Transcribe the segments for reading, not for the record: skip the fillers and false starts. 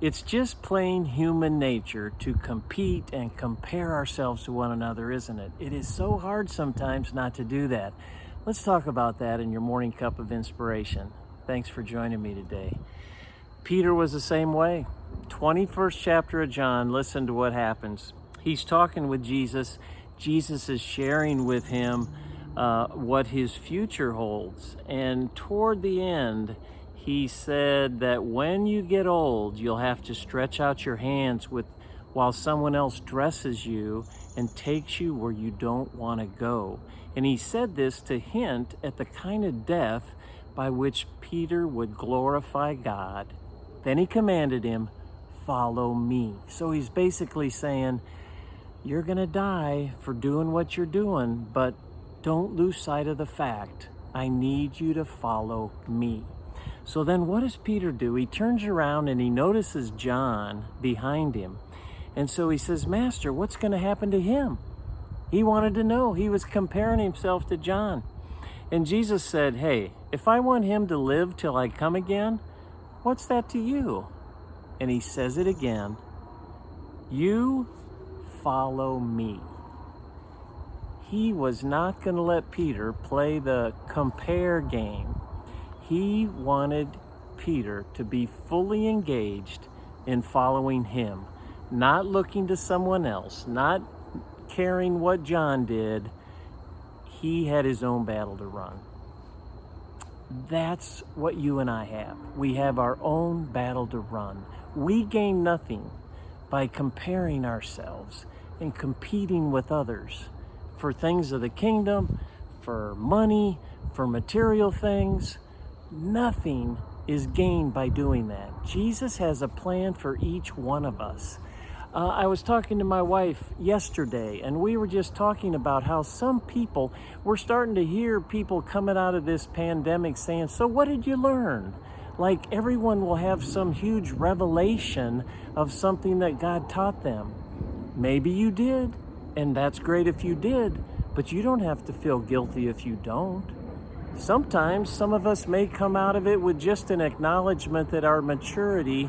It's just plain human nature to compete and compare ourselves to one another, isn't it? It is so hard sometimes not to do that. Let's talk about that in your morning cup of inspiration. Thanks for joining me today. Peter was the same way. 21st chapter of John, listen to what happens. He's talking with Jesus. Jesus is sharing with him what his future holds. And toward the end, he said that when you get old, you'll have to stretch out your hands while someone else dresses you and takes you where you don't want to go. And he said this to hint at the kind of death by which Peter would glorify God. Then he commanded him, "Follow me." So he's basically saying, you're going to die for doing what you're doing, but don't lose sight of the fact, I need you to follow me. So then what does Peter do? He turns around and he notices John behind him. And so he says, "Master, what's going to happen to him?" He wanted to know. He was comparing himself to John. And Jesus said, "Hey, if I want him to live till I come again, what's that to you?" And he says it again, "You follow me." He was not going to let Peter play the compare game. He wanted Peter to be fully engaged in following him, not looking to someone else, not caring what John did. He had his own battle to run. That's what you and I have. We have our own battle to run. We gain nothing by comparing ourselves and competing with others for things of the kingdom, for money, for material things. Nothing is gained by doing that. Jesus has a plan for each one of us. I was talking to my wife yesterday, and we were just talking about how some people, we're starting to hear people coming out of this pandemic saying, "So what did you learn?" Like everyone will have some huge revelation of something that God taught them. Maybe you did, and that's great if you did, but you don't have to feel guilty if you don't. Sometimes some of us may come out of it with just an acknowledgement that our maturity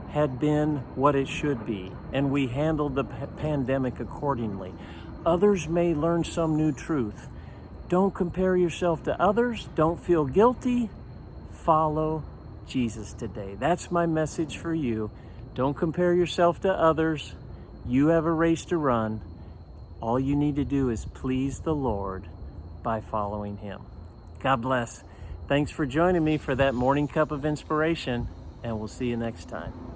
had been what it should be, and we handled the pandemic accordingly. Others may learn some new truth. Don't compare yourself to others. Don't feel guilty. Follow Jesus today. That's my message for you. Don't compare yourself to others. You have a race to run. All you need to do is please the Lord by following him. God bless. Thanks for joining me for that morning cup of inspiration, and we'll see you next time.